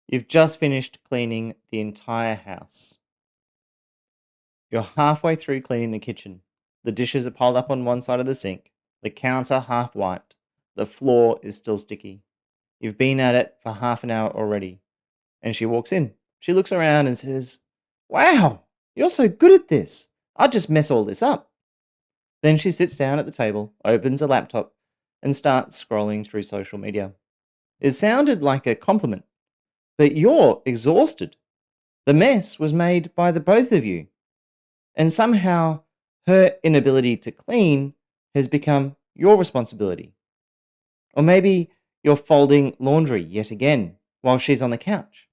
You've just finished cleaning the entire house. You're halfway through cleaning the kitchen. The dishes are piled up on one side of the sink, the counter half wiped, the floor is still sticky. You've been at it for half an hour already. And she walks in. She looks around and says, "Wow, you're so good at this. I'd just mess all this up." Then she sits down at the table, opens a laptop, and starts scrolling through social media. It sounded like a compliment, but you're exhausted. The mess was made by the both of you. And somehow her inability to clean has become your responsibility. Or maybe you're folding laundry yet again while she's on the couch.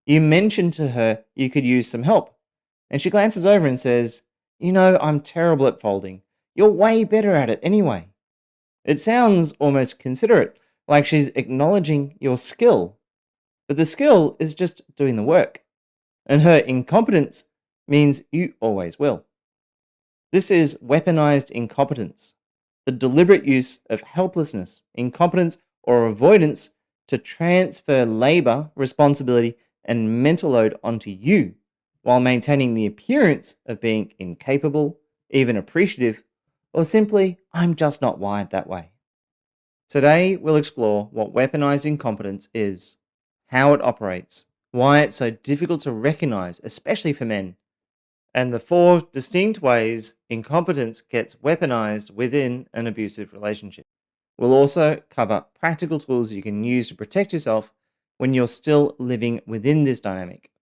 You mention to her you could use some help, and she glances over and says, "I'm terrible at folding. You're way better at it anyway." It sounds almost considerate, like she's acknowledging your skill, but the skill is just doing the work, and her incompetence means you always will. This is weaponized incompetence, the deliberate use of helplessness, incompetence, or avoidance to transfer labor, responsibility, and mental load onto you while maintaining the appearance of being incapable, even appreciative, or simply, "I'm just not wired that way." Today, we'll explore what weaponized incompetence is, how it operates, why it's so difficult to recognize, especially for men, and the four distinct ways incompetence gets weaponized within an abusive relationship. We'll also cover practical tools you can use to protect yourself when you're still living within this dynamic.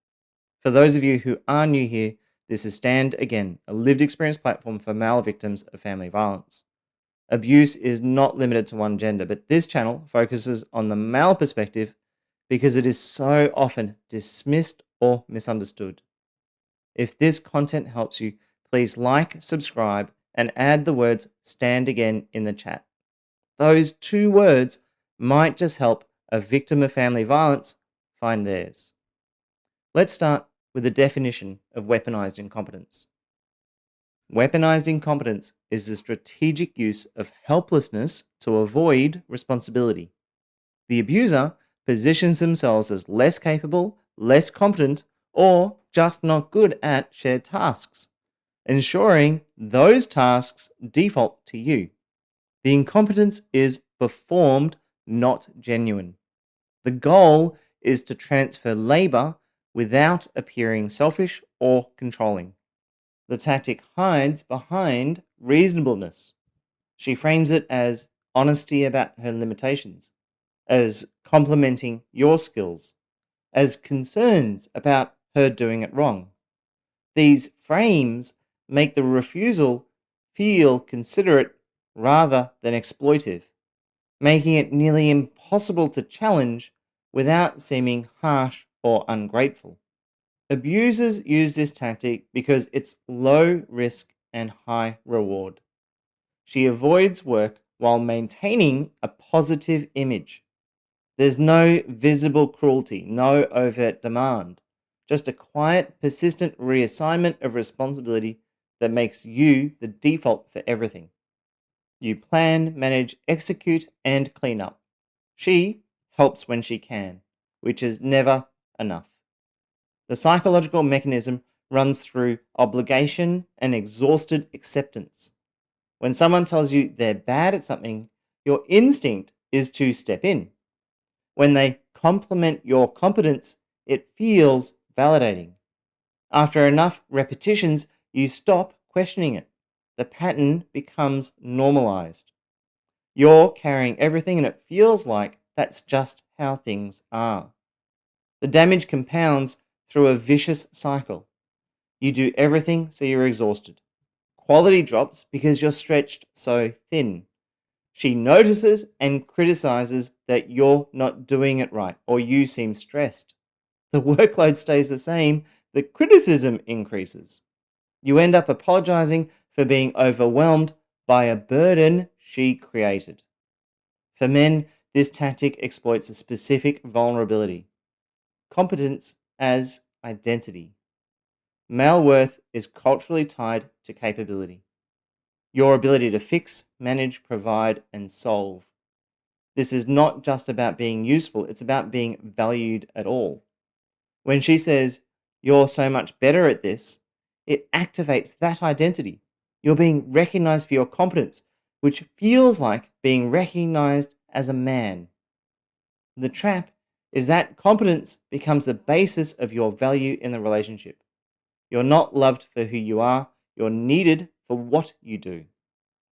For those of you who are new here, this is Stand Again, a lived experience platform for male victims of family violence. Abuse is not limited to one gender, but this channel focuses on the male perspective because it is so often dismissed or misunderstood. If this content helps you, please like, subscribe, and add the words "Stand Again" in the chat. Those two words might just help a victim of family violence find theirs. Let's start with the definition of weaponized incompetence. Weaponized incompetence is the strategic use of helplessness to avoid responsibility. The abuser positions themselves as less capable, less competent, or just not good at shared tasks, ensuring those tasks default to you. The incompetence is performed, not genuine. The goal is to transfer labor without appearing selfish or controlling. The tactic hides behind reasonableness. She frames it as honesty about her limitations, as complimenting your skills, as concerns about her doing it wrong. These frames make the refusal feel considerate rather than exploitive, making it nearly impossible to challenge without seeming harsh or ungrateful. Abusers use this tactic because it's low risk and high reward. She avoids work while maintaining a positive image. There's no visible cruelty, no overt demand, just a quiet, persistent reassignment of responsibility that makes you the default for everything. You plan, manage, execute, and clean up. She helps when she can, which is never enough. The psychological mechanism runs through obligation and exhausted acceptance. When someone tells you they're bad at something, your instinct is to step in. When they compliment your competence, it feels validating. After enough repetitions, you stop questioning it. The pattern becomes normalized. You're carrying everything, and it feels like that's just how things are. The damage compounds through a vicious cycle. You do everything so you're exhausted. Quality drops because you're stretched so thin. She notices and criticizes that you're not doing it right or you seem stressed. The workload stays the same, the criticism increases. You end up apologizing for being overwhelmed by a burden she created. For men, this tactic exploits a specific vulnerability: competence as identity. Male worth is culturally tied to capability. Your ability to fix, manage, provide, and solve. This is not just about being useful, it's about being valued at all. When she says, "You're so much better at this," it activates that identity. You're being recognized for your competence, which feels like being recognized as a man. The trap is that competence becomes the basis of your value in the relationship. You're not loved for who you are, you're needed for what you do.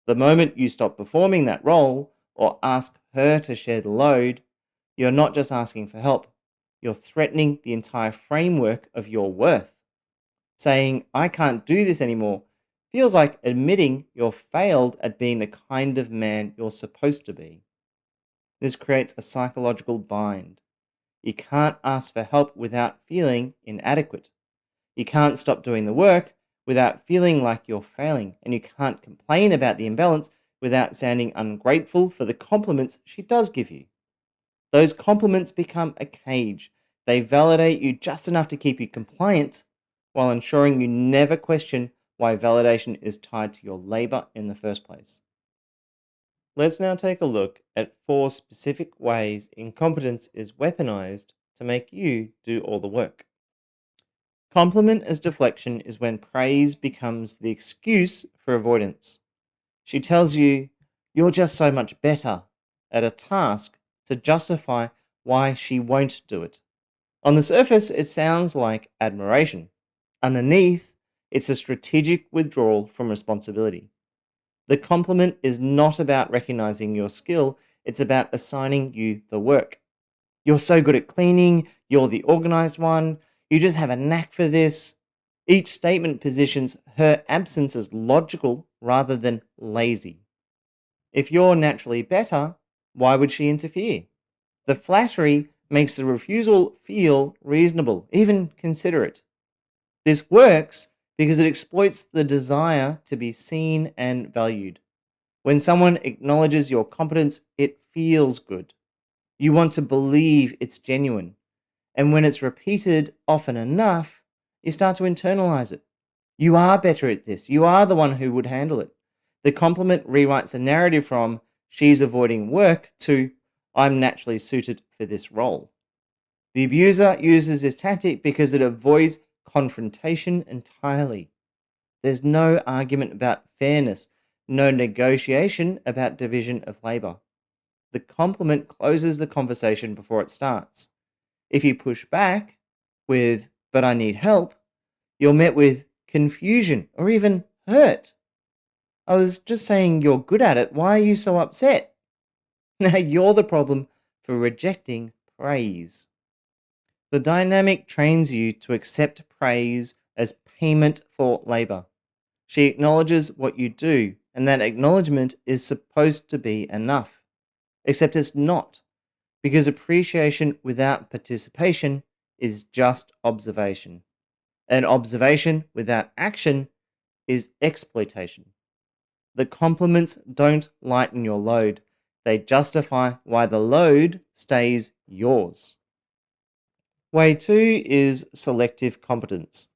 The moment you stop performing that role or ask her to share the load, you're not just asking for help, you're threatening the entire framework of your worth. Saying, "I can't do this anymore," feels like admitting you're failed at being the kind of man you're supposed to be. This creates a psychological bind. You can't ask for help without feeling inadequate. You can't stop doing the work without feeling like you're failing. And you can't complain about the imbalance without sounding ungrateful for the compliments she does give you. Those compliments become a cage. They validate you just enough to keep you compliant while ensuring you never question why validation is tied to your labor in the first place. Let's now take a look at 4 specific ways incompetence is weaponized to make you do all the work. Compliment as deflection is when praise becomes the excuse for avoidance. She tells you, "You're just so much better" at a task to justify why she won't do it. On the surface, it sounds like admiration. Underneath, it's a strategic withdrawal from responsibility. The compliment is not about recognizing your skill, it's about assigning you the work. "You're so good at cleaning, you're the organized one, you just have a knack for this." Each statement positions her absence as logical rather than lazy. If you're naturally better, why would she interfere? The flattery makes the refusal feel reasonable, even considerate. This works because it exploits the desire to be seen and valued. When someone acknowledges your competence, it feels good. You want to believe it's genuine. And when it's repeated often enough, you start to internalize it. You are better at this. You are the one who would handle it. The compliment rewrites the narrative from "she's avoiding work" to "I'm naturally suited for this role." The abuser uses this tactic because it avoids confrontation entirely. There's no argument about fairness, no negotiation about division of labor. The compliment closes the conversation before it starts. If you push back with, "But I need help," you're met with confusion or even hurt. "I was just saying you're good at it. Why are you so upset?" Now you're the problem for rejecting praise. The dynamic trains you to accept praise as payment for labor. She acknowledges what you do, and that acknowledgement is supposed to be enough. Except it's not, because appreciation without participation is just observation. And observation without action is exploitation. The compliments don't lighten your load, they justify why the load stays yours. Way 2 is selective competence.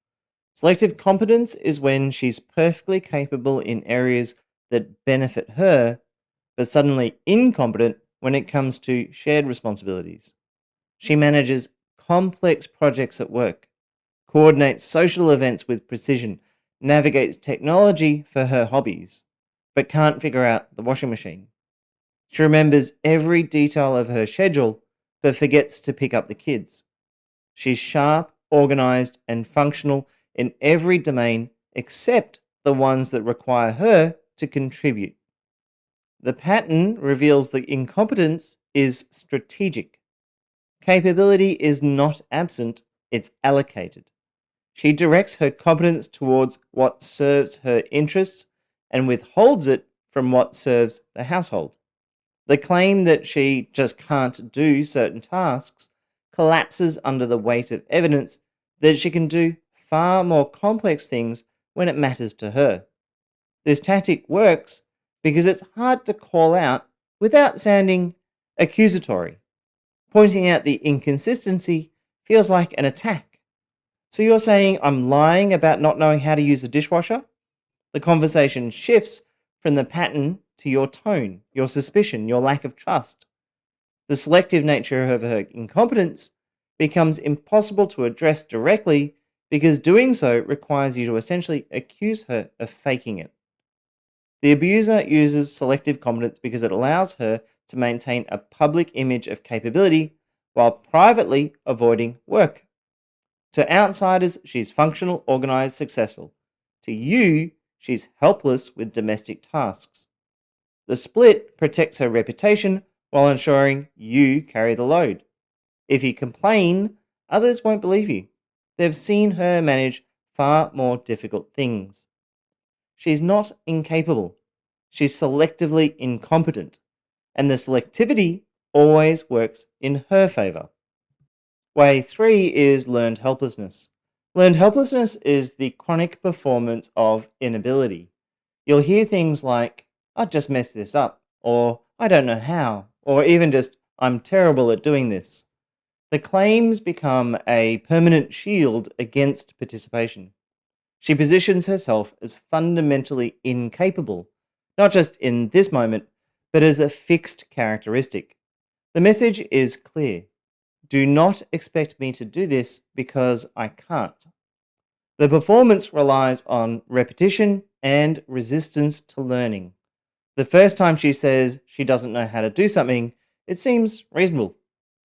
Selective competence is when she's perfectly capable in areas that benefit her, but suddenly incompetent when it comes to shared responsibilities. She manages complex projects at work, coordinates social events with precision, navigates technology for her hobbies, but can't figure out the washing machine. She remembers every detail of her schedule, but forgets to pick up the kids. She's sharp, organized, and functional in every domain except the ones that require her to contribute. The pattern reveals that incompetence is strategic. Capability is not absent, it's allocated. She directs her competence towards what serves her interests and withholds it from what serves the household. The claim that she just can't do certain tasks collapses under the weight of evidence that she can do far more complex things when it matters to her. This tactic works because it's hard to call out without sounding accusatory. Pointing out the inconsistency feels like an attack. "So you're saying I'm lying about not knowing how to use a dishwasher?" The conversation shifts from the pattern to your tone, your suspicion, your lack of trust. The selective nature of her incompetence becomes impossible to address directly because doing so requires you to essentially accuse her of faking it. The abuser uses selective competence because it allows her to maintain a public image of capability while privately avoiding work. To outsiders, she's functional, organized, successful. To you, she's helpless with domestic tasks. The split protects her reputation while ensuring you carry the load. If you complain, others won't believe you. They've seen her manage far more difficult things. She's not incapable. She's selectively incompetent. And the selectivity always works in her favor. Way 3 is learned helplessness. Learned helplessness is the chronic performance of inability. You'll hear things like, I just messed this up, or I don't know how, or even just, I'm terrible at doing this. The claims become a permanent shield against participation. She positions herself as fundamentally incapable, not just in this moment, but as a fixed characteristic. The message is clear. Do not expect me to do this because I can't. The performance relies on repetition and resistance to learning. The first time she says she doesn't know how to do something, it seems reasonable.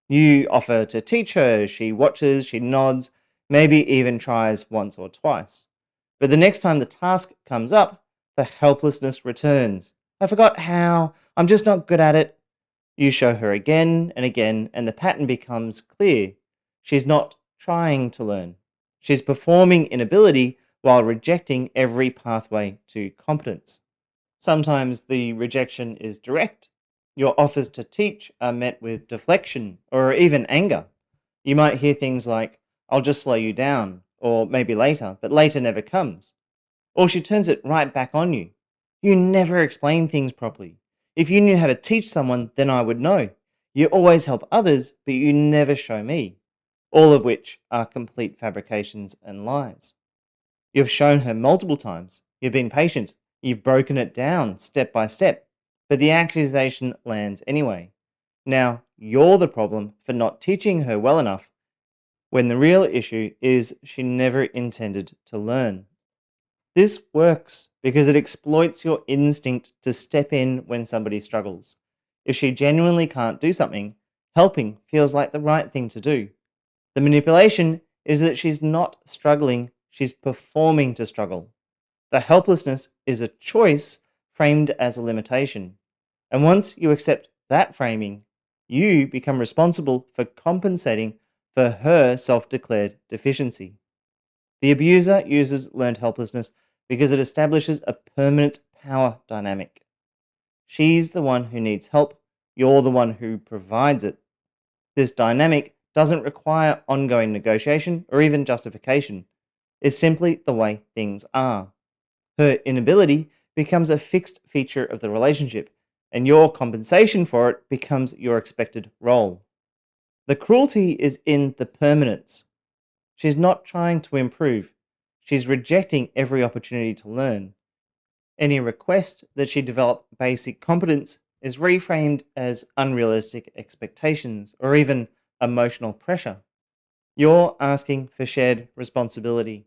You offer to teach her, she watches, she nods, maybe even tries once or twice. But the next time the task comes up, the helplessness returns. I forgot how, I'm just not good at it. You show her again and again, and the pattern becomes clear. She's not trying to learn. She's performing inability while rejecting every pathway to competence. Sometimes the rejection is direct. Your offers to teach are met with deflection or even anger. You might hear things like, I'll just slow you down, or maybe later, but later never comes. Or she turns it right back on you. You never explain things properly. If you knew how to teach someone, then I would know. You always help others, but you never show me. All of which are complete fabrications and lies. You've shown her multiple times. You've been patient. You've broken it down step by step. But the accusation lands anyway. Now, you're the problem for not teaching her well enough when the real issue is she never intended to learn. This works because it exploits your instinct to step in when somebody struggles. If she genuinely can't do something, helping feels like the right thing to do. The manipulation is that she's not struggling, she's performing to struggle. The helplessness is a choice framed as a limitation. And once you accept that framing, you become responsible for compensating for her self declared deficiency. The abuser uses learned helplessness because it establishes a permanent power dynamic. She's the one who needs help, you're the one who provides it. This dynamic doesn't require ongoing negotiation or even justification. It's simply the way things are. Her inability becomes a fixed feature of the relationship, and your compensation for it becomes your expected role. The cruelty is in the permanence. She's not trying to improve. She's rejecting every opportunity to learn. Any request that she develop basic competence is reframed as unrealistic expectations or even emotional pressure. You're asking for shared responsibility,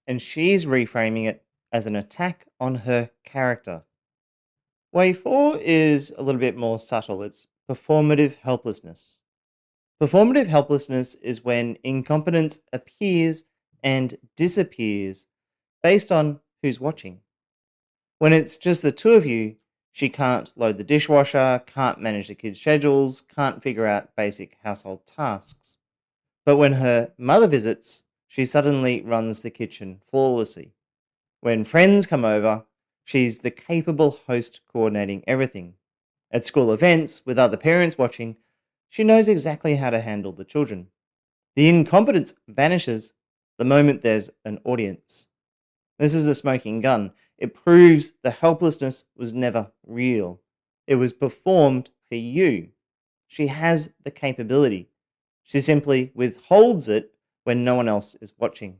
and she's reframing it as an attack on her character. Way 4 is a little bit more subtle. It's performative helplessness. Performative helplessness is when incompetence appears and disappears based on who's watching. When it's just the two of you, she can't load the dishwasher, can't manage the kids' schedules, can't figure out basic household tasks. But when her mother visits, she suddenly runs the kitchen flawlessly. When friends come over, she's the capable host coordinating everything. At school events, with other parents watching, she knows exactly how to handle the children. The incompetence vanishes the moment there's an audience. This is a smoking gun. It proves the helplessness was never real. It was performed for you. She has the capability. She simply withholds it when no one else is watching.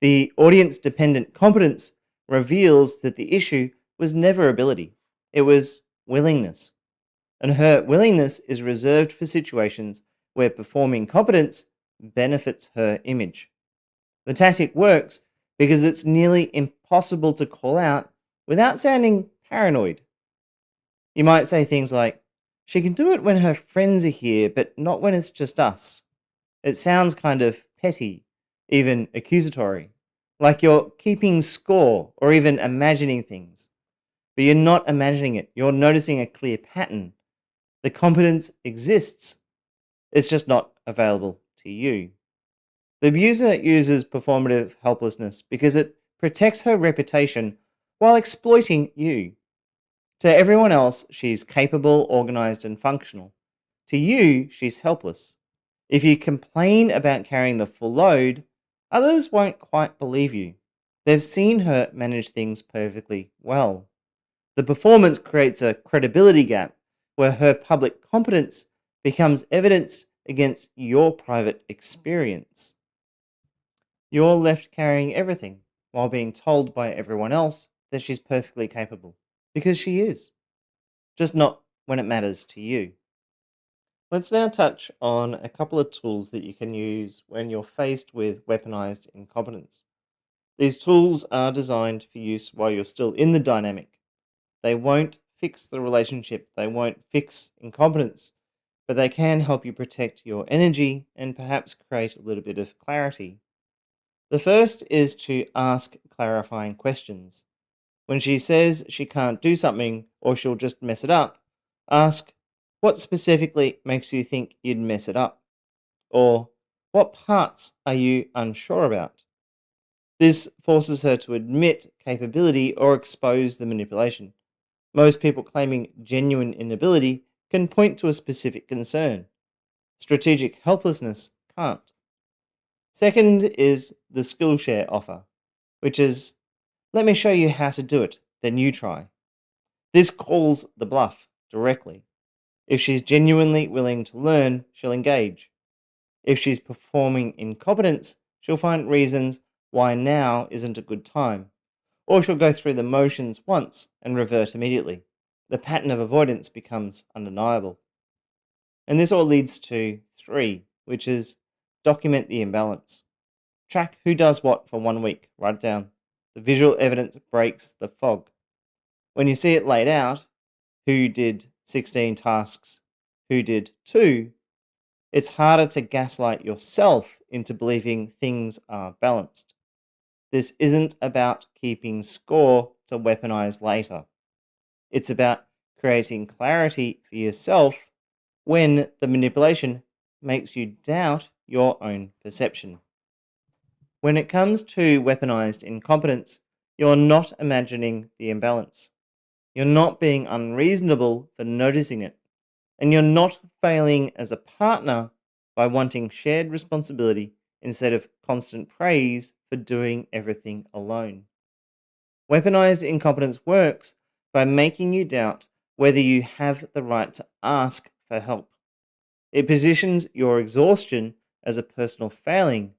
The audience dependent competence reveals that the issue was never ability, it was willingness. And her willingness is reserved for situations where performing competence benefits her image. The tactic works because it's nearly impossible to call out without sounding paranoid. You might say things like, "She can do it when her friends are here, but not when it's just us." It sounds kind of petty, even accusatory, like you're keeping score or even imagining things. But you're not imagining it, you're noticing a clear pattern. The competence exists, it's just not available to you. The abuser uses performative helplessness because it protects her reputation while exploiting you. To everyone else, she's capable, organized, and functional. To you, she's helpless. If you complain about carrying the full load, others won't quite believe you. They've seen her manage things perfectly well. The performance creates a credibility gap where her public competence becomes evidenced against your private experience. You're left carrying everything while being told by everyone else that she's perfectly capable. Because she is, just not when it matters to you. Let's now touch on a couple of tools that you can use when you're faced with weaponized incompetence. These tools are designed for use while you're still in the dynamic. They won't fix the relationship, they won't fix incompetence, but they can help you protect your energy and perhaps create a little bit of clarity. The first is to ask clarifying questions. When she says she can't do something or she'll just mess it up, ask, what specifically makes you think you'd mess it up? Or what parts are you unsure about? This forces her to admit capability or expose the manipulation. Most people claiming genuine inability can point to a specific concern. Strategic helplessness can't. Second is the Skillshare offer, which is, let me show you how to do it, then you try. This calls the bluff directly. If she's genuinely willing to learn, she'll engage. If she's performing incompetence, she'll find reasons why now isn't a good time. Or she'll go through the motions once and revert immediately. The pattern of avoidance becomes undeniable. And this all leads to 3, which is document the imbalance. Track who does what for 1 week. Write it down. The visual evidence breaks the fog. When you see it laid out, who did 16 tasks, who did 2, it's harder to gaslight yourself into believing things are balanced. This isn't about keeping score to weaponize later. It's about creating clarity for yourself when the manipulation makes you doubt your own perception. When it comes to weaponized incompetence, you're not imagining the imbalance. You're not being unreasonable for noticing it. And you're not failing as a partner by wanting shared responsibility instead of constant praise for doing everything alone. Weaponized incompetence works by making you doubt whether you have the right to ask for help. It positions your exhaustion as a personal failing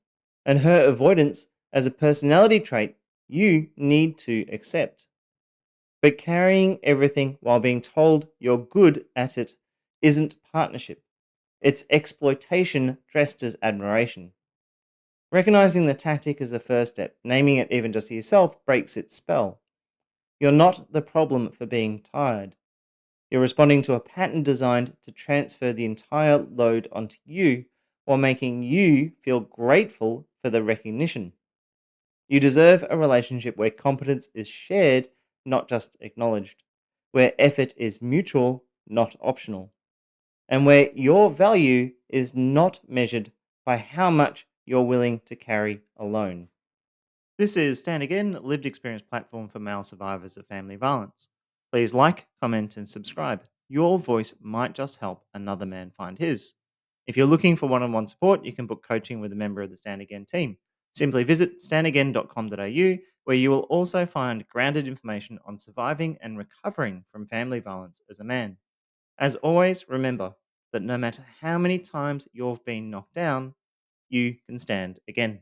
and her avoidance as a personality trait you need to accept. But carrying everything while being told you're good at it isn't partnership. It's exploitation dressed as admiration. Recognizing the tactic is the first step. Naming it even just to yourself breaks its spell. You're not the problem for being tired. You're responding to a pattern designed to transfer the entire load onto you while making you feel grateful for the recognition. You deserve a relationship where competence is shared, not just acknowledged, where effort is mutual, not optional, and where your value is not measured by how much you're willing to carry alone. This is Stand Again, lived experience platform for male survivors of family violence. Please like, comment, and subscribe. Your voice might just help another man find his. If you're looking for one-on-one support, you can book coaching with a member of the Stand Again team. Simply visit standagain.com.au, where you will also find grounded information on surviving and recovering from family violence as a man. As always, remember that no matter how many times you've been knocked down, you can stand again.